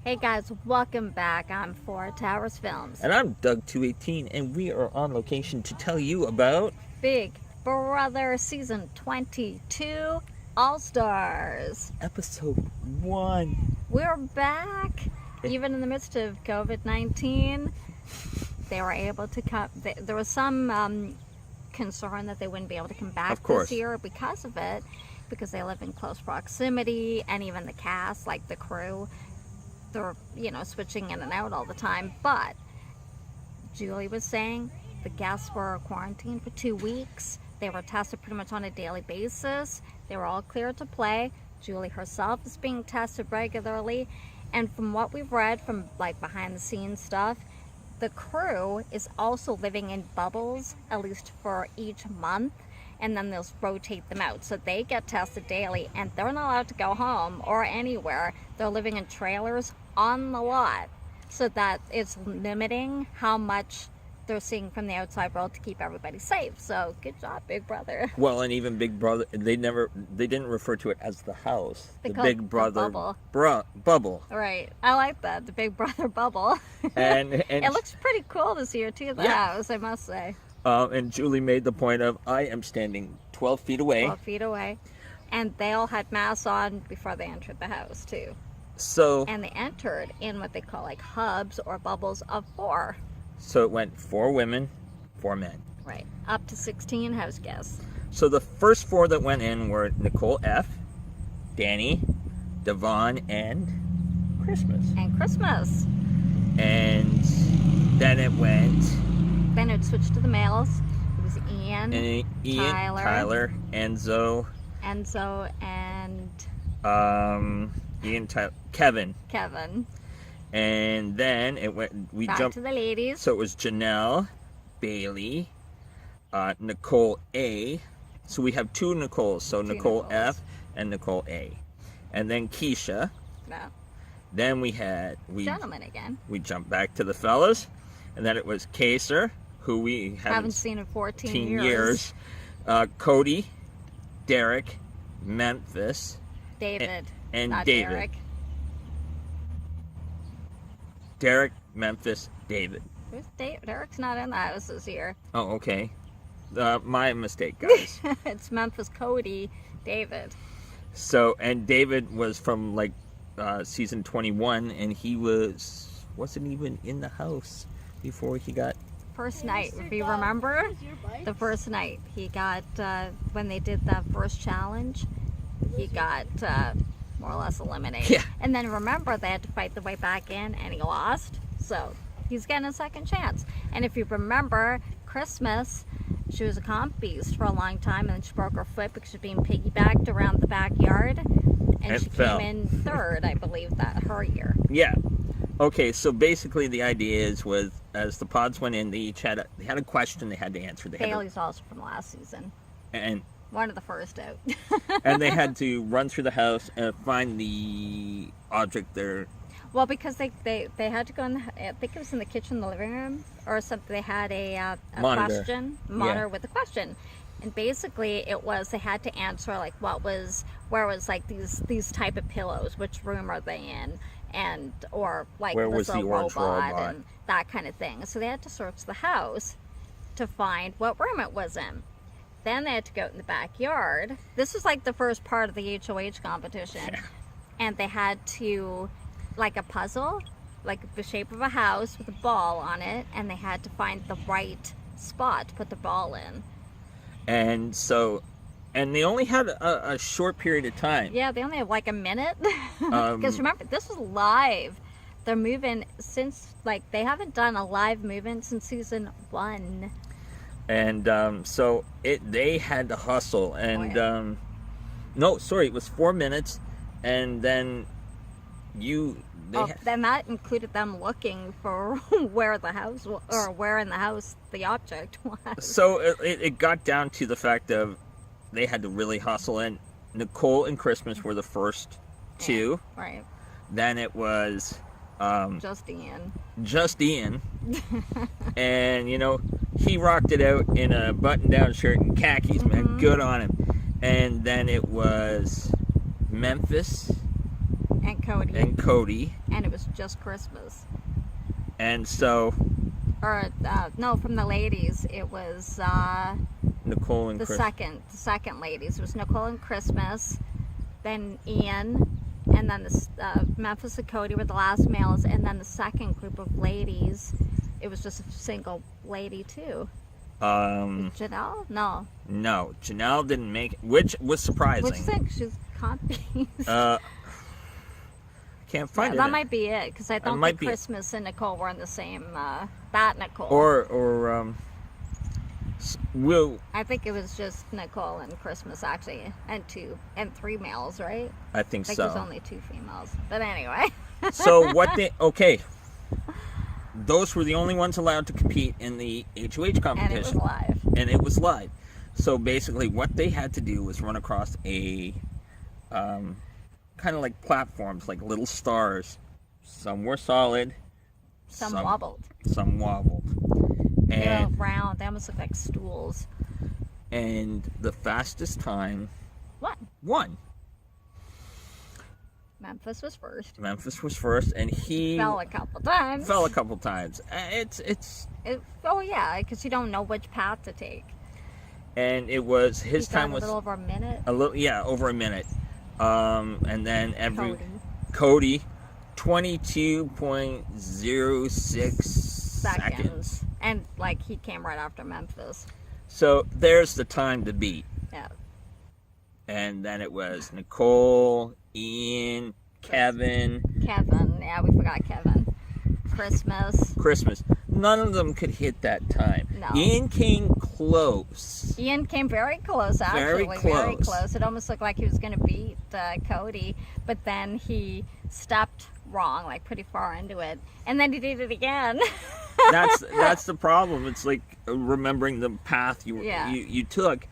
Hey guys, welcome back. I'm Four Towers Films. And I'm Doug218, and we are on location to tell you about Big Brother Season 22 All Stars. Episode 1. We're back. Even in the midst of COVID-19, they were able to come. There was some concern that they wouldn't be able to come back Of course. this year because of it, because they live in close proximity, and even the cast, like the crew, they're, switching in and out all the time. But Julie was saying the guests were quarantined for 2 weeks. They were tested pretty much on a daily basis. They were all clear to play. Julie herself is being tested regularly. And from what we've read from behind the scenes stuff, the crew is also living in bubbles, at least for each month. And then they'll rotate them out. So they get tested daily, and they're not allowed to go home or anywhere. They're living in trailers on the lot. So that it's limiting how much they're seeing from the outside world to keep everybody safe. So good job, Big Brother. Well, and even Big Brother, they didn't refer to it as the house. They the called Big it the Brother bubble. bubble. Right. I like that, the Big Brother bubble. And it looks pretty cool this year too, the house, I must say. And Julie made the point of, I am standing 12 feet away. 12 feet away. And they all had masks on before they entered the house too. So, And they entered in what they call hubs or bubbles of 4. so it went 4 women, 4 men. Right. Up to 16 house guests. So the first 4 that went in were Nicole F., Danny, Devon, and Christmas. And Christmas. And then it went Then it switched to the males. It was Ian, Ian, Tyler, Enzo, and Ian, Tyler, Kevin. Kevin. And then it went. We Back jumped. to the ladies. So it was Janelle, Bailey, Nicole A. So we have 2 Nicoles. So Two Nicole Nicoles. F and Nicole A. And then Keisha. No. Then we had Gentlemen again. we jumped back to the fellas, and then it was Kaser, who we Haven't seen in 14 15 years. years. Cody, Derek, Memphis, David. and not David. Derek. Derek, Memphis, David. Who's Derek's not in the house this year. Oh, okay. My mistake, guys. It's Memphis, Cody, David. So, and David was from season 21, and he wasn't even in the house before he got. First night, if you remember, the first night he got, when they did that first challenge, he got more or less eliminated. Yeah. And then remember, they had to fight the way back in, and he lost. So he's getting a second chance. And if you remember, Christmas, she was a comp beast for a long time, and then she broke her foot because she was being piggybacked around the backyard. And she fell. came in third, I believe, that her year. Yeah. Okay, so basically the idea was as the pods went in, they each had a question they had to answer. Bailey's also from last season. And One of the first out. and they had to run through the house and find the object there. Well, because they had to go in I think it was in the kitchen, the living room, or something. They had a Monitor. monitor Yeah. with a question. And basically it was, they had to answer where was these type of pillows, which room are they in? And, or Where was there the a orange robot? and that kind of thing. So they had to search the house to find what room it was in. Then they had to go in the backyard. This was the first part of the HOH competition. Yeah. And they had to, a puzzle, the shape of a house with a ball on it, and they had to find the right spot to put the ball in. And they only had a short period of time. Yeah, they only have a minute. Because remember, this was live. They're moving since, they haven't done a live movement since season 1. And so they had to hustle. And no, sorry, it was 4 minutes. And then Then that included them looking for where the house was, or where in the house the object was. So it got down to the fact of they had to really hustle. And Nicole and Christmas were the first 2. Yeah, right. Then it was Just Ian. And he rocked it out in a button-down shirt and khakis, man. Good on him. And then it was Memphis And Cody. and Cody. And it was just Christmas. And so Or no, from the ladies, it was Nicole and the Chris. second ladies. It was Nicole and Christmas, then Ian, and then Memphis and Cody were the last males, and then the second group of ladies, it was just a single lady too. Janelle? No. No, Janelle didn't make it, which was surprising. What do you think? She's confused. Can't find it. That might be it, because I don't might think be. Christmas and Nicole were in the same. That Nicole. Will. I think it was just Nicole and Christmas actually, and three males, right? I think I think so. it was only 2 females, but anyway. So those were the only ones allowed to compete in the HOH competition. And it was live. And it was live. So basically what they had to do was run across a kind of like platforms, like little stars. Some were solid. Some wobbled. Some wobbled. They're And, round. They almost look like stools. and the fastest time What? won. Memphis was first. Memphis was first, and he Fell a couple times. fell a couple times. Oh yeah, because you don't know which path to take. And it was his He's done time was a little over a minute. over a minute. And then Cody. Cody 22.06 seconds. And like he came right after Memphis. So there's the time to beat. Yeah. And then it was Nicole, Ian, Kevin, Yeah, we forgot Kevin. Christmas. None of them could hit that time. No. Ian came close. Ian came very close, actually. Very close. It almost looked like he was going to beat Cody, but then he stepped wrong, like pretty far into it, and then he did it again. That's the problem. It's like remembering the path you took.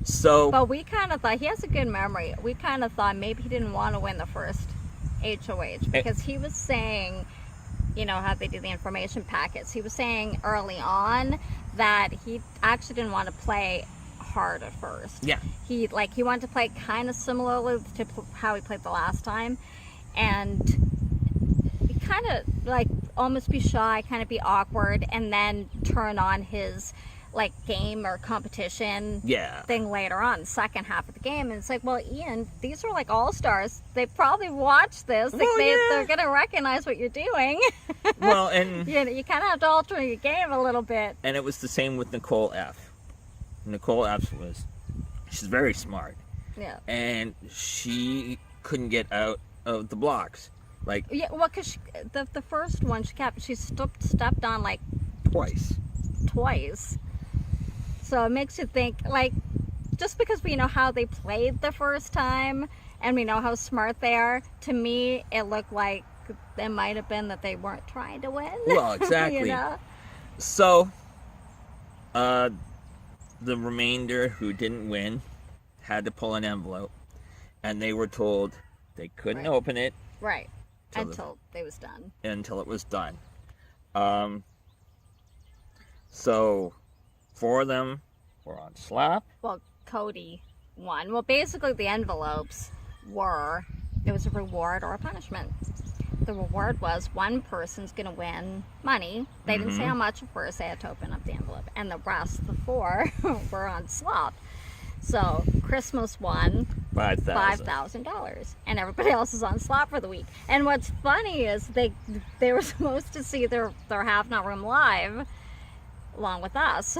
So, but we kind of thought he has a good memory. We kind of thought maybe he didn't want to win the first HOH because he was saying, you know how they do the information packets. He was saying early on that he actually didn't want to play hard at first. yeah. He wanted to play kind of similarly to how he played the last time, and he kind of like almost be shy, kind of be awkward, and then turn on his like game or competition thing later on, second half of the game. And it's like, well, Ian, these are like all-stars. They probably watch this. They're gonna recognize what you're doing. Well, and you kind of have to alter your game a little bit. And it was the same with Nicole F. Nicole F she's very smart. Yeah. And she couldn't get out of the blocks. Like, Yeah, well, because the first one she stepped on like twice. So it makes you think, like, just because we know how they played the first time and we know how smart they are, to me it looked like it might have been that they weren't trying to win. Well, exactly. You know? So, the remainder who didn't win had to pull an envelope, and they were told they couldn't open it Right. Until it was done. until it was done. So 4 of them were on slap. Well, Cody won. Well, basically the envelopes it was a reward or a punishment. The reward was one person's going to win money. They didn't say how much at first. They had to open up the envelope. And the rest, the 4, were on slop. So Christmas won $5,000, and everybody else is on slot for the week. And what's funny is they were supposed to see their half nut room live along with us,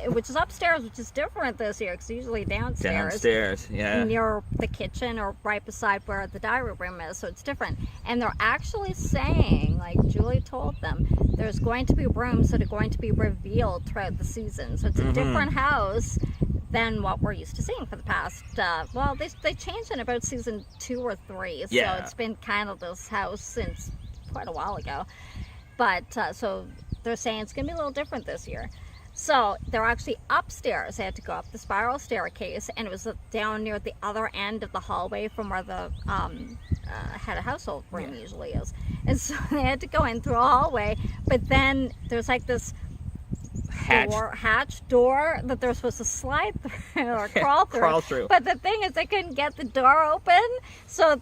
which is upstairs, which is different this year because usually downstairs, yeah, near the kitchen or right beside where the diary room is, so it's different. And they're actually saying, like Julie told them, there's going to be rooms that are going to be revealed throughout the season, so it's a different house than what we're used to seeing for the past, well, they changed in about season 2 or 3, so it's been kind of this house since quite a while ago. But, so they're saying it's going to be a little different this year. So they're actually upstairs. They had to go up the spiral staircase, and it was down near the other end of the hallway from where the head of household room usually is. And so they had to go in through a hallway, but then there's like this hatch door that they're supposed to slide through or crawl through. Crawl through. But the thing is, they couldn't get the door open, so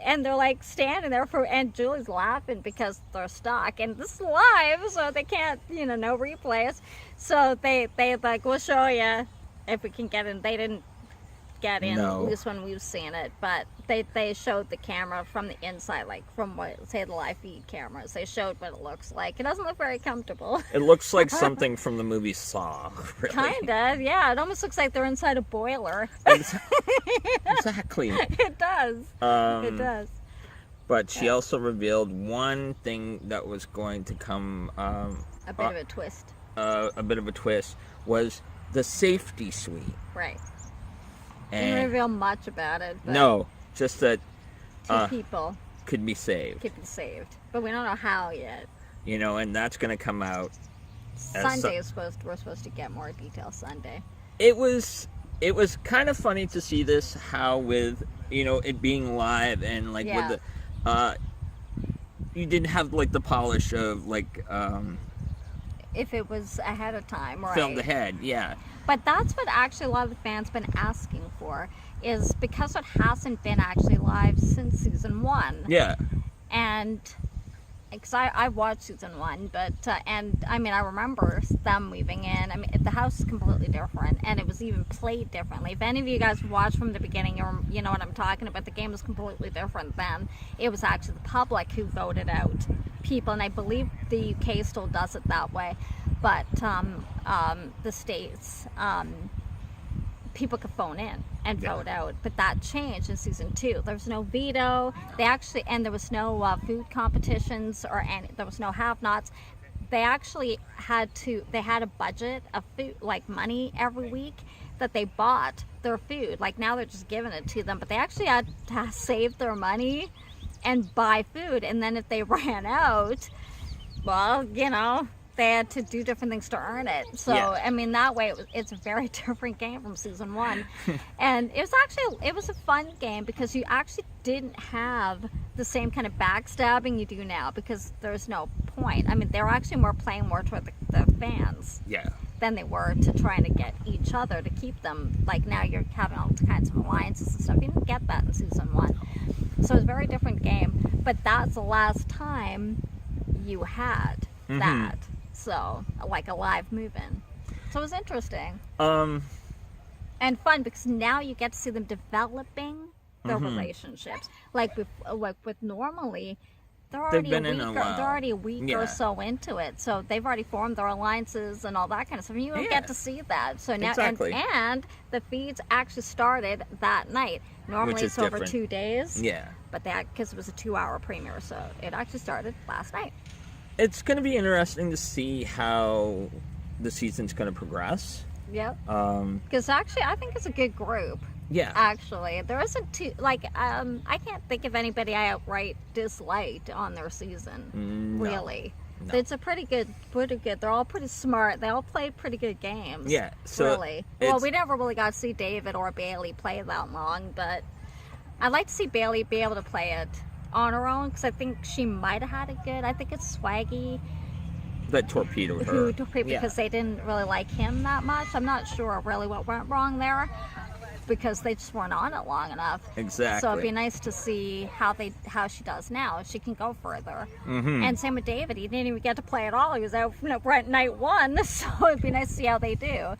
and they're like standing there and Julie's laughing because they're stuck, and this is live, so they can't, no replays. So they like, we'll show you if we can get in. They didn't get in, No. at least when we've seen it, but they showed the camera from the inside, like from the live feed cameras. They showed what it looks like. It doesn't look very comfortable. It looks like something from the movie Saw. Really. Kinda, yeah. It almost looks like they're inside a boiler. Exactly. It does. It does. But she also revealed one thing that was going to come. A bit of a twist. A bit of a twist was the safety suite. Right. And Didn't reveal much about it. But no, just that two people could be saved. could be saved, but we don't know how yet. And that's going to come out. Sunday we're supposed to get more details Sunday. It was kind of funny to see this, how with it being live and like Yeah. with the you didn't have like the polish of like If it was ahead of time, right? filmed ahead. Yeah. But that's what actually a lot of the fans been asking for, is because it hasn't been actually live since season 1. Yeah. And because I watched season 1, but and I mean, I remember them moving in. I mean, the house is completely different, and it was even played differently. If any of you guys watched from the beginning, you know what I'm talking about. The game was completely different then. It was actually the public who voted out people, and I believe the UK still does it that way. But the States, people could phone in and vote out. But that changed in season 2. There was no veto. And there was no food competitions there was no have-nots. They actually had a budget of food, like money every week that they bought their food. Like now they're just giving it to them, but they actually had to save their money and buy food. And then if they ran out, well, they had to do different things to earn it. So, Yeah. I mean, that way it's a very different game from season 1. And it was a fun game because you actually didn't have the same kind of backstabbing you do now, because there's no point. I mean, they were actually playing more toward the fans Yeah. than they were to trying to get each other to keep them. Like now you're having all kinds of alliances and stuff. You didn't get that in season 1. So it's a very different game. But that's the last time you had that. So, like a live move-in. So it was interesting. And fun, because now you get to see them developing their relationships. Like with normally, they're already a week or so into it. So they've already formed their alliances and all that kind of stuff. And you don't get to see that. So now, Exactly. and the feeds actually started that night. Normally it's over different. 2 days. Yeah. But because it was a 2-hour premiere, so it actually started last night. It's going to be interesting to see how the season's going to progress. Yep. Because actually, I think it's a good group. Yeah. Actually, there isn't too I can't think of anybody I outright disliked on their season. No. Really, No. it's a pretty good. They're all pretty smart. They all play pretty good games. Yeah. So really. Well, we never really got to see David or Bailey play that long, but I'd like to see Bailey be able to play it on her own, because I think she might have had it good. I think it's Swaggy that torpedoed her. because they didn't really like him that much. I'm not sure really what went wrong there, because they just weren't on it long enough. Exactly. So it'd be nice to see how she does now. If she can go further. And same with David. He didn't even get to play at all. He was out right night 1. So it'd be nice to see how they do.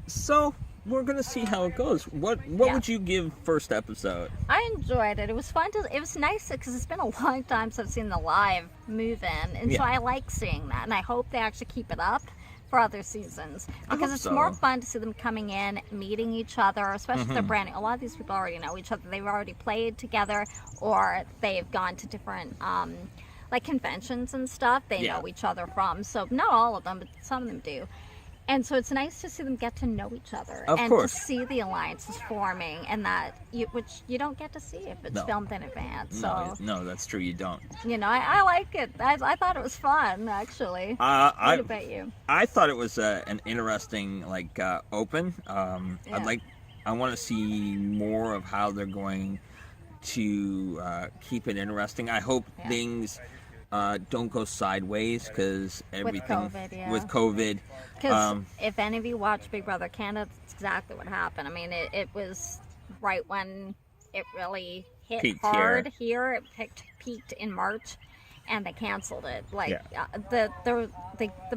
So we're gonna see how it goes. What would you give first episode? I enjoyed it. It was fun it was nice because it's been a long time since I've seen the live move-in, and so I like seeing that, and I hope they actually keep it up for other seasons, because it's more fun to see them coming in, meeting each other, especially if they're brand new. A lot of these people already know each other. They've already played together, or they've gone to different like conventions and stuff. They know each other from. So not all of them, but some of them do. And so it's nice to see them get to know each other, to see the alliances forming, and which you don't get to see if it's filmed in advance. So No, that's true. You don't. I like it. I thought it was fun, actually. What about you? I thought it was an interesting open. I want to see more of how they're going to keep it interesting. I hope things don't go sideways because everything COVID, yeah. with COVID. Because if any of you watch Big Brother Canada, that's exactly what happened. I mean, it was right when it really hit Peaked hard here. It peaked in March, and they canceled it. Like the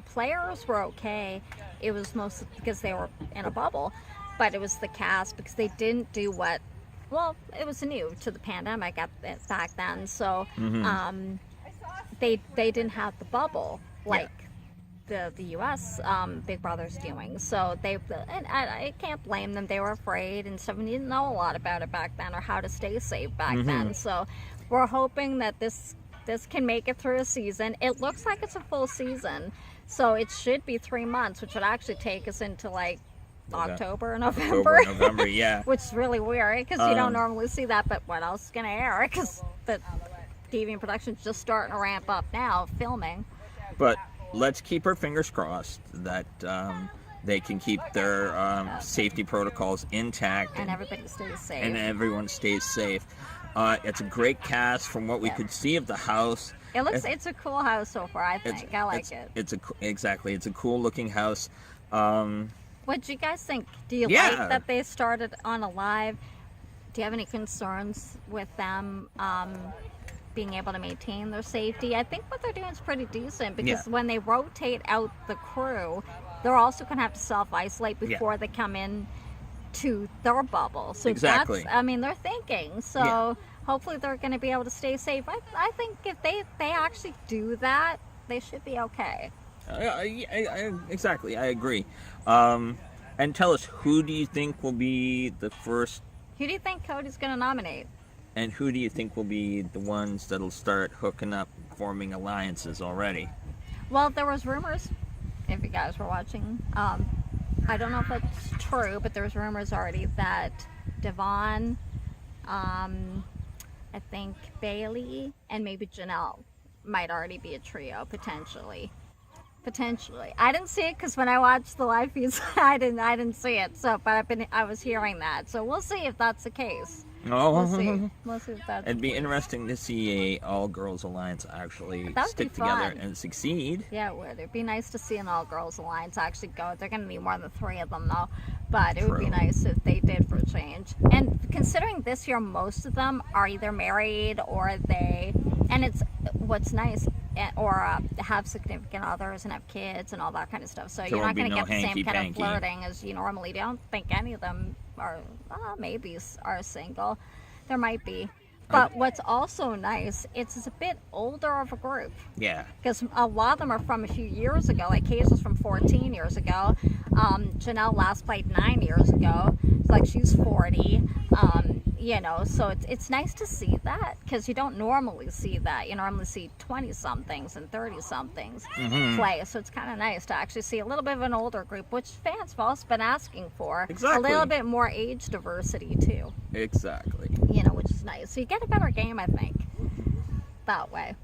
players were okay. It was mostly because they were in a bubble, but it was the cast because they didn't do what. Well, it was new to the pandemic back then, so they didn't have the bubble like the U.S. Big Brother's doing. So and I can't blame them. They were afraid and stuff. And you didn't know a lot about it back then or how to stay safe back then. So we're hoping that this can make it through a season. It looks like it's a full season, so it should be 3 months, which would actually take us into like October, November, yeah. Which is really weird because you don't normally see that. But what else is going to air? Because the TV and production's just starting to ramp up now, filming. But let's keep our fingers crossed that they can keep their safety protocols intact And everybody stays safe. and everyone stays safe. It's a great cast from what we could see of the house. It's a cool house so far, I think. I like it. It's a cool looking house. What do you guys think? Do you Yeah. like that they started on a live? Do you have any concerns with them being able to maintain their safety? I think what they're doing is pretty decent because when they rotate out the crew, they're also going to have to self-isolate before they come in to their bubble. So Exactly. they're thinking. So hopefully they're going to be able to stay safe. I think if they actually do that, they should be okay. Exactly, I agree. And tell us, who do you think will be the first, Who do you think Cody's going to nominate? and who do you think will be the ones that'll start hooking up, forming alliances already? Well, there was rumors, if you guys were watching. I don't know if it's true, but there was rumors already that Devon, I think Bailey, and maybe Janelle might already be a trio, potentially. I didn't see it because when I watched the live feeds, I didn't see it. So, but I was hearing that. So we'll see if that's the case. Oh, We'll see if that's. it'd be interesting to see a all-girls alliance actually That would stick be together fun. and succeed. Yeah, it would. It'd be nice to see an all-girls alliance actually go. They're going to need more than 3 of them, though. But it would be True. nice if they did for a change. And considering this year, most of them are either married or and it's what's nice, or have significant others and have kids and all that kind of stuff. So you're not won't be going to no get the same kind of hanky-panky. flirting as you normally do. I don't think any of them are, maybe are single. There might be. But what's also nice, it's a bit older of a group. Yeah. Because a lot of them are from a few years ago. Like Kay's was from 14 years ago. Janelle last played 9 years ago. Like she's 40. So it's nice to see that because you don't normally see that. You normally see 20-somethings and 30-somethings play. So it's kind of nice to actually see a little bit of an older group, which fans have also been asking for. Exactly. A little bit more age diversity too. Exactly. Which is nice. So you get a better game, I think, that way.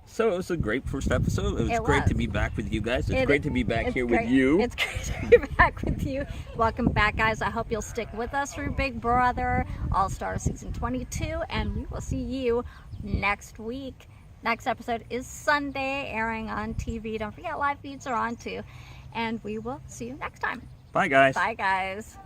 So it was a great first episode. It was great to be back with you guys. It's great to be back here with great. you. It's great to be back with you. Welcome back, guys. I hope you'll stick with us through Big Brother All-Star Season 22, and we will see you next week. Next episode is Sunday, airing on TV. Don't forget, live feeds are on too. And we will see you next time. Bye, guys. Bye, guys.